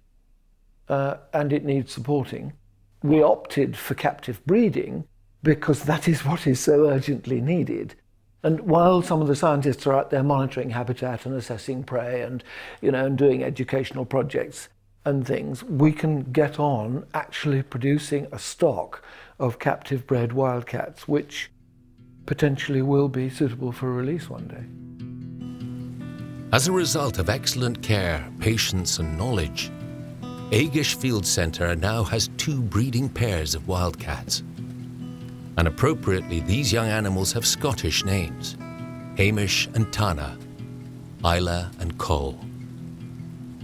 Speaker 7: and it needs supporting. We opted for captive breeding because that is what is so urgently needed. And while some of the scientists are out there monitoring habitat and assessing prey and, and doing educational projects and things, we can get on actually producing a stock of captive bred wildcats, which potentially will be suitable for release one day.
Speaker 1: As a result of excellent care, patience and knowledge, Aigish Field Centre now has 2 breeding pairs of wildcats. And appropriately, these young animals have Scottish names: Hamish and Tana, Isla and Cole.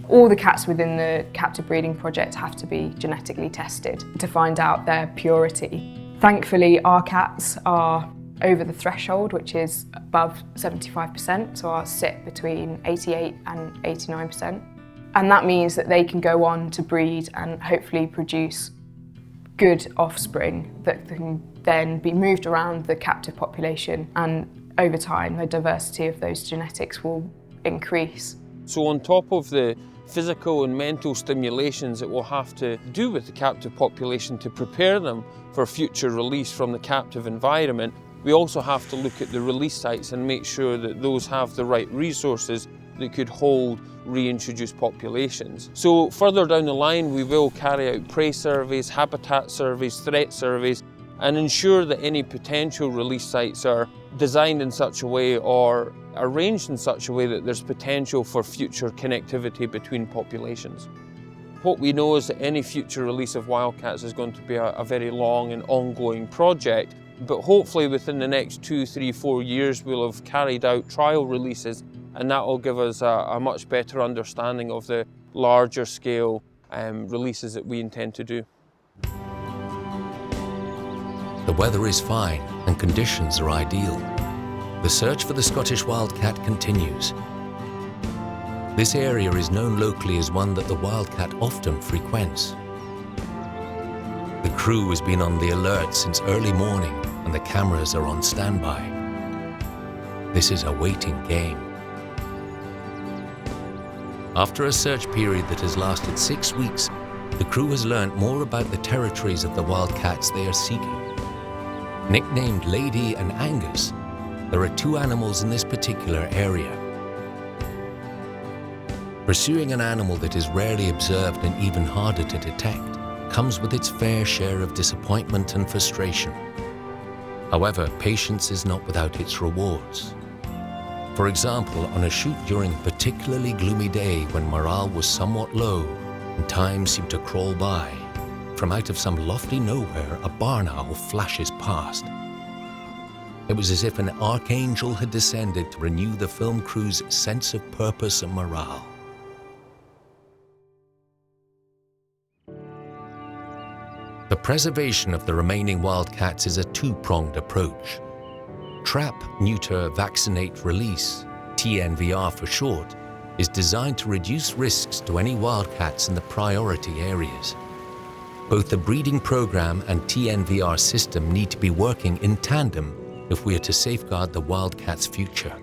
Speaker 4: All the cats within the captive breeding project have to be genetically tested to find out their purity. Thankfully, our cats are over the threshold, which is above 75%, so ours sit between 88 and 89%. And that means that they can go on to breed and hopefully produce good offspring that can then be moved around the captive population, and over time the diversity of those genetics will increase.
Speaker 3: So on top of the physical and mental stimulations that we'll have to do with the captive population to prepare them for future release from the captive environment, we also have to look at the release sites and make sure that those have the right resources that could hold reintroduced populations. So further down the line, we will carry out prey surveys, habitat surveys, threat surveys, and ensure that any potential release sites are designed in such a way or arranged in such a way that there's potential for future connectivity between populations. What we know is that any future release of wildcats is going to be a very long and ongoing project, but hopefully within the next 2, 3, 4 years we'll have carried out trial releases, and that will give us a much better understanding of the larger scale releases that we intend to do.
Speaker 1: The weather is fine and conditions are ideal. The search for the Scottish wildcat continues. This area is known locally as one that the wildcat often frequents. The crew has been on the alert since early morning, and the cameras are on standby. This is a waiting game. After a search period that has lasted 6 weeks, the crew has learnt more about the territories of the wildcats they are seeking. Nicknamed Lady and Angus, there are 2 animals in this particular area. Pursuing an animal that is rarely observed and even harder to detect comes with its fair share of disappointment and frustration. However, patience is not without its rewards. For example, on a shoot during a particularly gloomy day when morale was somewhat low and time seemed to crawl by, from out of some lofty nowhere, a barn owl flashes past. It was as if an archangel had descended to renew the film crew's sense of purpose and morale. The preservation of the remaining wildcats is a 2-pronged approach. Trap, Neuter, Vaccinate, Release, TNVR for short, is designed to reduce risks to any wildcats in the priority areas. Both the breeding program and TNVR system need to be working in tandem if we are to safeguard the wildcat's future.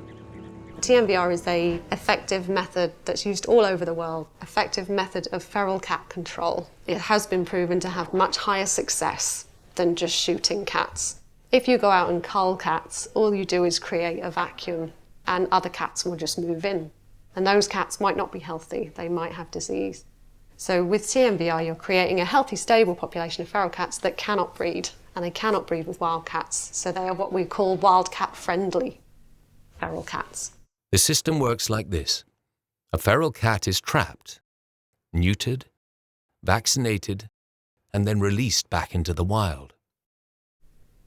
Speaker 6: TNVR is an effective method that's used all over the world, effective method of feral cat control. It has been proven to have much higher success than just shooting cats. If you go out and cull cats, all you do is create a vacuum and other cats will just move in. And those cats might not be healthy, they might have disease. So with TNVR, you're creating a healthy, stable population of feral cats that cannot breed, and they cannot breed with wildcats. So they are what we call wildcat-friendly feral cats.
Speaker 1: The system works like this. A feral cat is trapped, neutered, vaccinated, and then released back into the wild.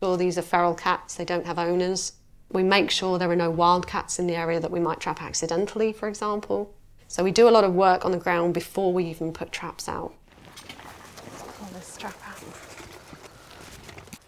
Speaker 6: All these are feral cats, they don't have owners. We make sure there are no wildcats in the area that we might trap accidentally, for example. So we do a lot of work on the ground before we even put traps out. Let's pull this trap out.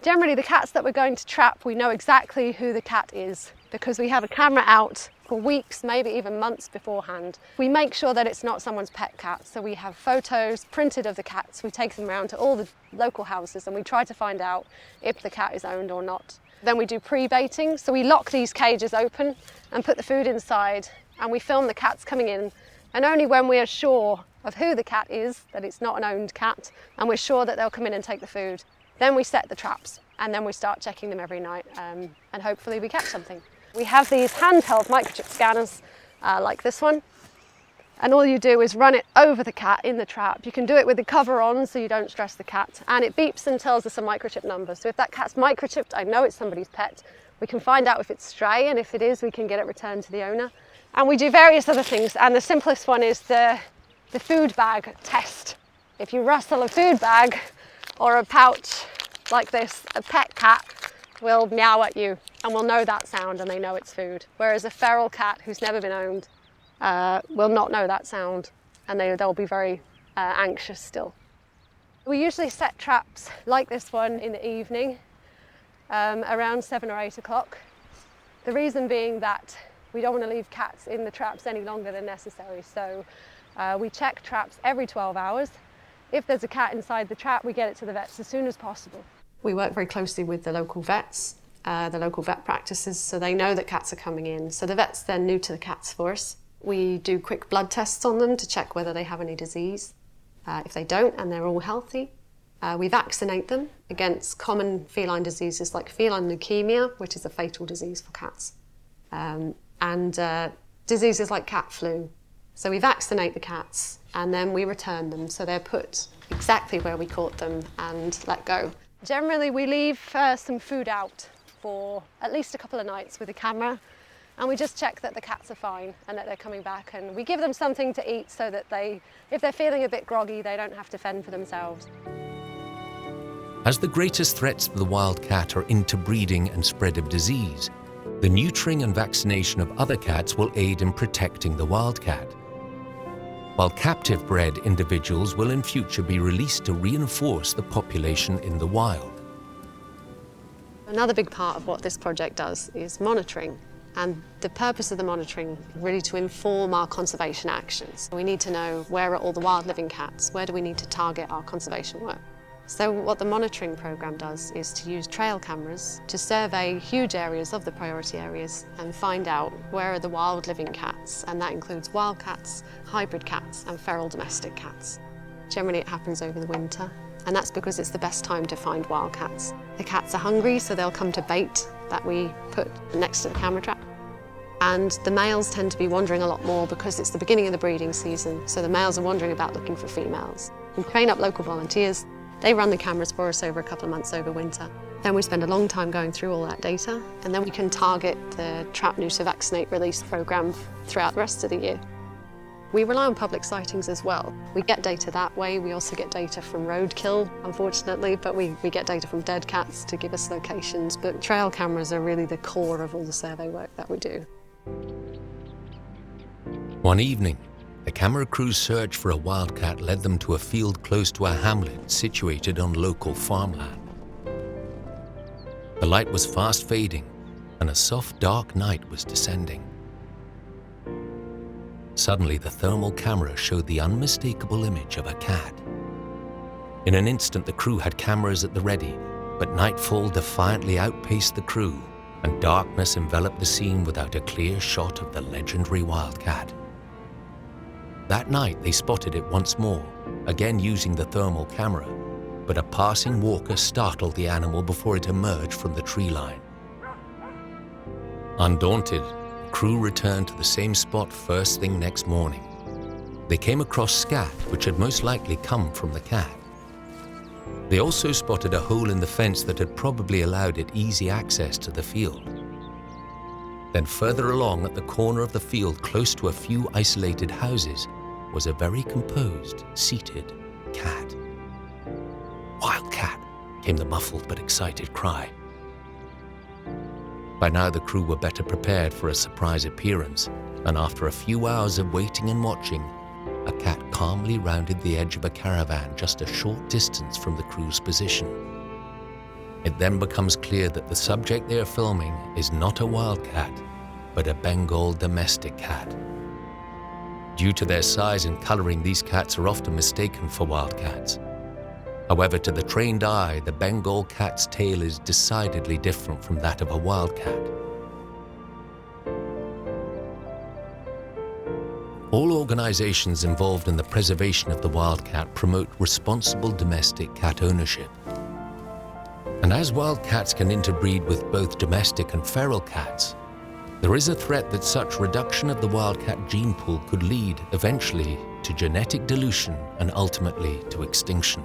Speaker 6: Generally, the cats that we're going to trap, we know exactly who the cat is because we have a camera out for weeks, maybe even months beforehand. We make sure that it's not someone's pet cat, so we have photos printed of the cats. We take them around to all the local houses and we try to find out if the cat is owned or not. Then we do pre-baiting, so we lock these cages open and put the food inside and we film the cats coming in, and only when we are sure of who the cat is, that it's not an owned cat, and we're sure that they'll come in and take the food, then we set the traps and then we start checking them every night and hopefully we catch something. We have these handheld microchip scanners like this one, and all you do is run it over the cat in the trap. You can do it with the cover on so you don't stress the cat, and it beeps and tells us a microchip number. So if that cat's microchipped, I know it's somebody's pet. We can find out if it's stray, and if it is, we can get it returned to the owner. And we do various other things, and the simplest one is the food bag test. If you rustle a food bag or a pouch like this, a pet cat will meow at you and will know that sound and they know it's food. Whereas a feral cat who's never been owned will not know that sound and they'll be very anxious still. We usually set traps like this one in the evening, around 7 or 8 o'clock. The reason being that we don't want to leave cats in the traps any longer than necessary. So we check traps every 12 hours. If there's a cat inside the trap, we get it to the vets as soon as possible. We work very closely with the local vets, the local vet practices, so they know that cats are coming in. So the vets then neuter the cats for us. We do quick blood tests on them to check whether they have any disease. If they don't and they're all healthy, we vaccinate them against common feline diseases like feline leukemia, which is a fatal disease for cats, and diseases like cat flu. So we vaccinate the cats and then we return them, so they're put exactly where we caught them and let go. Generally, we leave some food out for at least a couple of nights with a camera, and we just check that the cats are fine and that they're coming back, and we give them something to eat so that if they're feeling a bit groggy, they don't have to fend for themselves.
Speaker 1: As the greatest threats to the wildcat are interbreeding and spread of disease, the neutering and vaccination of other cats will aid in protecting the wildcat, while captive-bred individuals will in future be released to reinforce the population in the wild.
Speaker 6: Another big part of what this project does is monitoring, and the purpose of the monitoring is really to inform our conservation actions. We need to know where are all the wild living cats, where do we need to target our conservation work. So what the monitoring programme does is to use trail cameras to survey huge areas of the priority areas and find out where are the wild living cats, and that includes wildcats, hybrid cats and feral domestic cats. Generally it happens over the winter, and that's because it's the best time to find wildcats. The cats are hungry, so they'll come to bait that we put next to the camera trap. And the males tend to be wandering a lot more because it's the beginning of the breeding season, so the males are wandering about looking for females. We train up local volunteers. They run the cameras for us over a couple of months over winter. Then we spend a long time going through all that data, and then we can target the trap, neuter, vaccinate, release programme throughout the rest of the year. We rely on public sightings as well. We get data that way. We also get data from roadkill, unfortunately, but we get data from dead cats to give us locations. But trail cameras are really the core of all the survey work that we do.
Speaker 1: One evening, the camera crew's search for a wildcat led them to a field close to a hamlet situated on local farmland. The light was fast fading, and a soft, dark night was descending. Suddenly, the thermal camera showed the unmistakable image of a cat. In an instant, the crew had cameras at the ready, but nightfall defiantly outpaced the crew, and darkness enveloped the scene without a clear shot of the legendary wildcat. That night, they spotted it once more, again using the thermal camera, but a passing walker startled the animal before it emerged from the tree line. Undaunted, the crew returned to the same spot first thing next morning. They came across scat, which had most likely come from the cat. They also spotted a hole in the fence that had probably allowed it easy access to the field. Then further along at the corner of the field, close to a few isolated houses, was a very composed, seated cat. "Wildcat!" came the muffled but excited cry. By now the crew were better prepared for a surprise appearance, and after a few hours of waiting and watching, a cat calmly rounded the edge of a caravan just a short distance from the crew's position. It then becomes clear that the subject they are filming is not a wildcat, but a Bengal domestic cat. Due to their size and colouring, these cats are often mistaken for wildcats. However, to the trained eye, the Bengal cat's tail is decidedly different from that of a wildcat. All organisations involved in the preservation of the wildcat promote responsible domestic cat ownership. And as wildcats can interbreed with both domestic and feral cats, there is a threat that such reduction of the wildcat gene pool could lead, eventually, to genetic dilution and ultimately to extinction.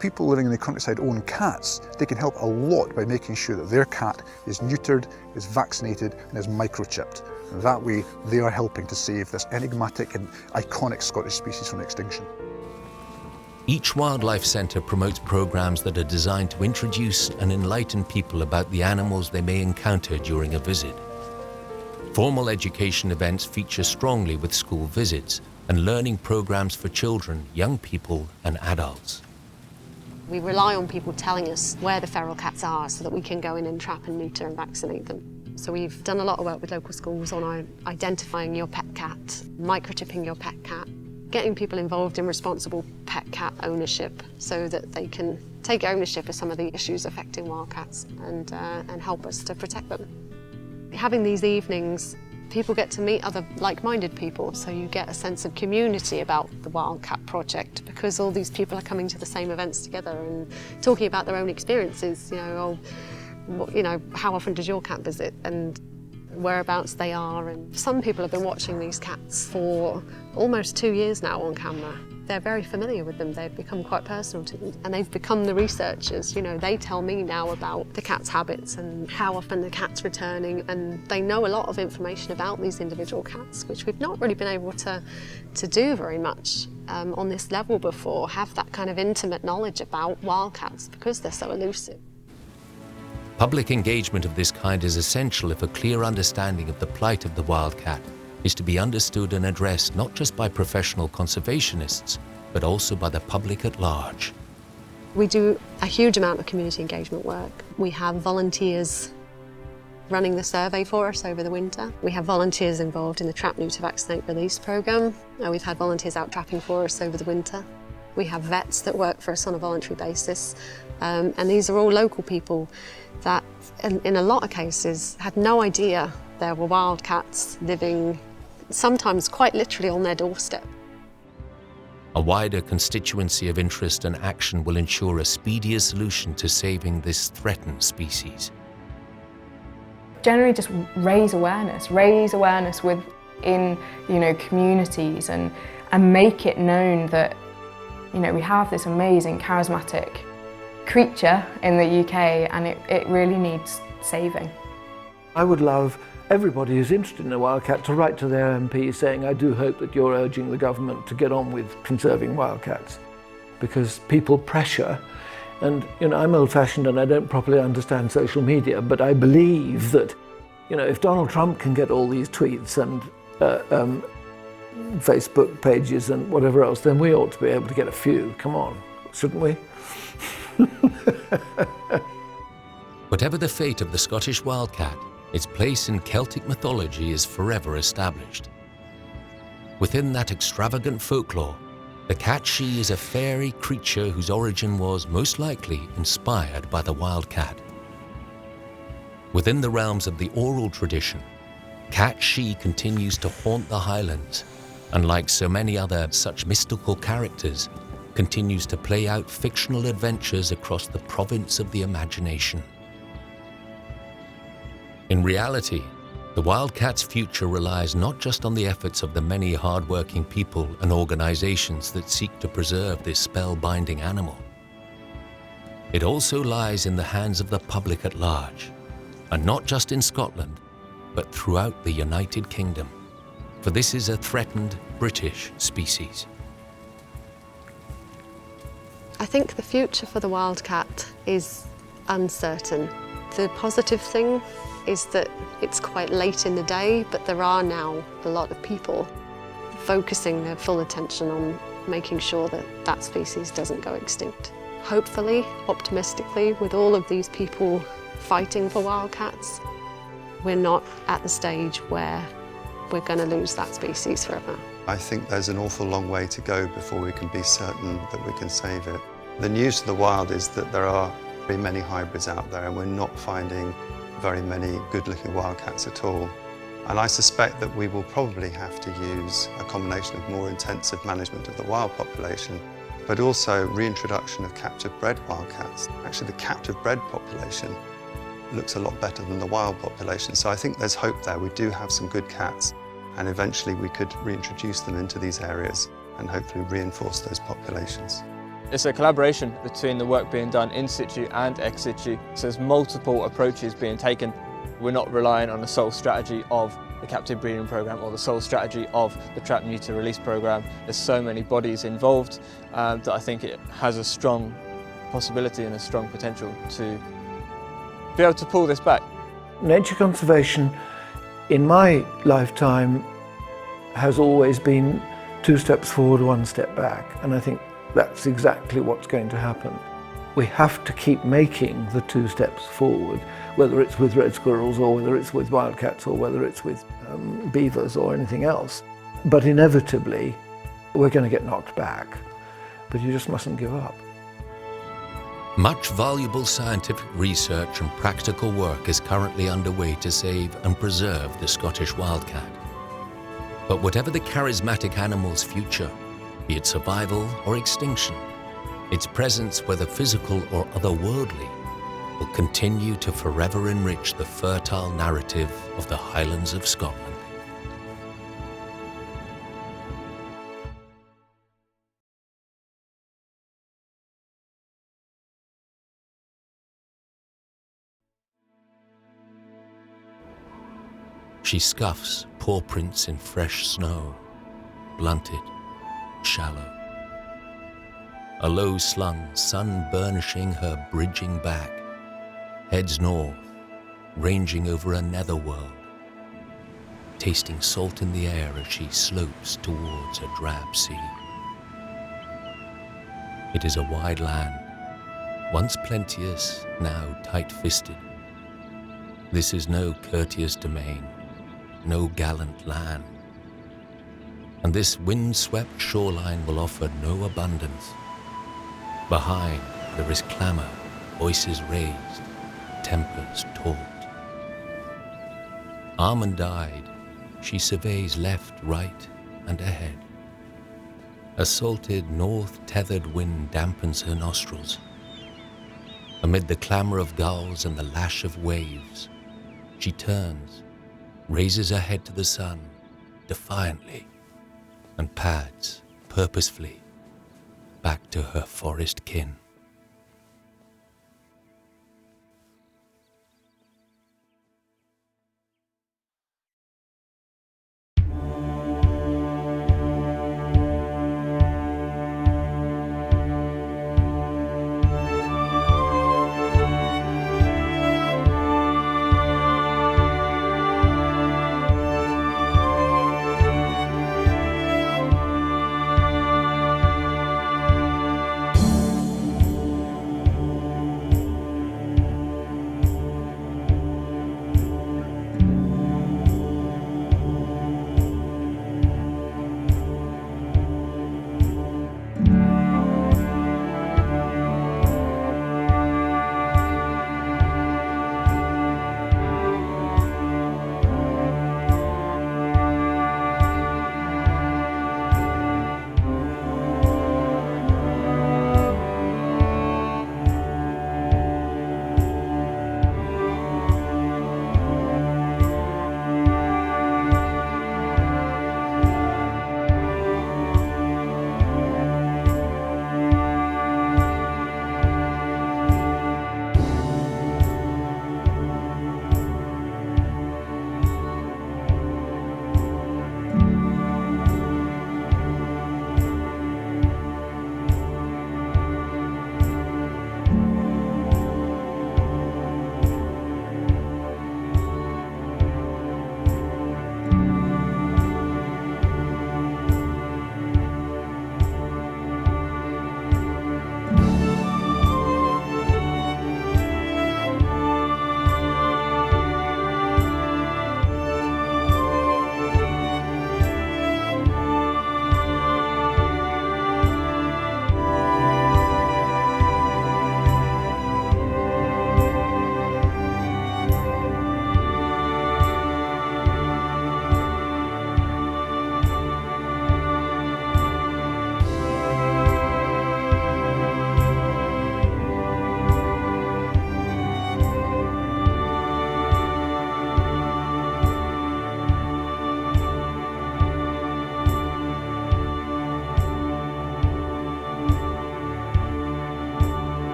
Speaker 2: People living in the countryside own cats. They can help a lot by making sure that their cat is neutered, is vaccinated and is microchipped. And that way they are helping to save this enigmatic and iconic Scottish species from extinction.
Speaker 1: Each wildlife centre promotes programmes that are designed to introduce and enlighten people about the animals they may encounter during a visit. Formal education events feature strongly with school visits and learning programmes for children, young people and adults.
Speaker 6: We rely on people telling us where the feral cats are so that we can go in and trap and neuter and vaccinate them. So we've done a lot of work with local schools on identifying your pet cat, microchipping your pet cat, getting people involved in responsible pet cat ownership so that they can take ownership of some of the issues affecting wildcats and help us to protect them. Having these evenings, people get to meet other like-minded people, so you get a sense of community about the Wildcat project because all these people are coming to the same events together and talking about their own experiences. How often does your cat visit and whereabouts they are. And some people have been watching these cats for almost 2 years now on camera. They're very familiar with them. They've become quite personal to them, and they've become the researchers. You know, they tell me now about the cat's habits and how often the cat's returning, and they know a lot of information about these individual cats, which we've not really been able to do very much on this level before, have that kind of intimate knowledge about wildcats because they're so elusive.
Speaker 1: Public engagement of this kind is essential if a clear understanding of the plight of the wildcat is to be understood and addressed not just by professional conservationists, but also by the public at large.
Speaker 6: We do a huge amount of community engagement work. We have volunteers running the survey for us over the winter. We have volunteers involved in the Trap, Neuter, Vaccinate, Release programme. We've had volunteers out trapping for us over the winter. We have vets that work for us on a voluntary basis, and these are all local people that, in a lot of cases, had no idea there were wildcats living, sometimes quite literally on their doorstep.
Speaker 1: A wider constituency of interest and action will ensure a speedier solution to saving this threatened species.
Speaker 4: Generally just raise awareness within, communities and make it known that, we have this amazing, charismatic creature in the UK and it really needs saving.
Speaker 7: I would love everybody who's interested in a wildcat to write to their MP saying, I do hope that you're urging the government to get on with conserving wildcats, because people pressure. And I'm old-fashioned and I don't properly understand social media, but I believe that, if Donald Trump can get all these tweets and Facebook pages and whatever else, then we ought to be able to get a few. Come on, shouldn't we?
Speaker 1: Whatever the fate of the Scottish wildcat, its place in Celtic mythology is forever established. Within that extravagant folklore, the cat-she is a fairy creature whose origin was most likely inspired by the wildcat. Within the realms of the oral tradition, cat-she continues to haunt the Highlands, and like so many other such mystical characters, continues to play out fictional adventures across the province of the imagination. In reality, the wildcat's future relies not just on the efforts of the many hard-working people and organizations that seek to preserve this spellbinding animal. It also lies in the hands of the public at large, and not just in Scotland, but throughout the United Kingdom, for this is a threatened British species.
Speaker 6: I think the future for the wildcat is uncertain. The positive thing is that it's quite late in the day, but there are now a lot of people focusing their full attention on making sure that that species doesn't go extinct. Hopefully, optimistically, with all of these people fighting for wildcats, we're not at the stage where we're going to lose that species forever.
Speaker 5: I think there's an awful long way to go before we can be certain that we can save it. The news to the wild is that there are very many hybrids out there and we're not finding very many good-looking wildcats at all. And I suspect that we will probably have to use a combination of more intensive management of the wild population, but also reintroduction of captive-bred wildcats. Actually, the captive-bred population looks a lot better than the wild population, so I think there's hope there. We do have some good cats, and eventually we could reintroduce them into these areas and hopefully reinforce those populations.
Speaker 3: It's a collaboration between the work being done in situ and ex situ, so there's multiple approaches being taken. We're not relying on the sole strategy of the captive breeding programme or the sole strategy of the trap, neuter, release programme. There's so many bodies involved that I think it has a strong possibility and a strong potential to be able to pull this back.
Speaker 7: Nature conservation in my lifetime has always been 2 steps forward, 1 step back, and I think that's exactly what's going to happen. We have to keep making the 2 steps forward, whether it's with red squirrels or whether it's with wildcats or whether it's with beavers or anything else. But inevitably, we're going to get knocked back. But you just mustn't give up.
Speaker 1: Much valuable scientific research and practical work is currently underway to save and preserve the Scottish wildcat. But whatever the charismatic animal's future, be it survival or extinction, its presence, whether physical or otherworldly, will continue to forever enrich the fertile narrative of the Highlands of Scotland. She scuffs paw prints in fresh snow, blunted, shallow. A low-slung sun burnishing her bridging back, heads north, ranging over a netherworld, tasting salt in the air as she slopes towards a drab sea. It is a wide land, once plenteous, now tight-fisted. This is no courteous domain, no gallant land. And this wind-swept shoreline will offer no abundance, Behind, there is clamour, voices raised, tempers taut. Almond-eyed, she surveys left, right, and ahead. A salted north-tethered wind dampens her nostrils. Amid the clamour of gulls and the lash of waves, she turns, raises her head to the sun, defiantly, and pads, purposefully, back to her forest kin.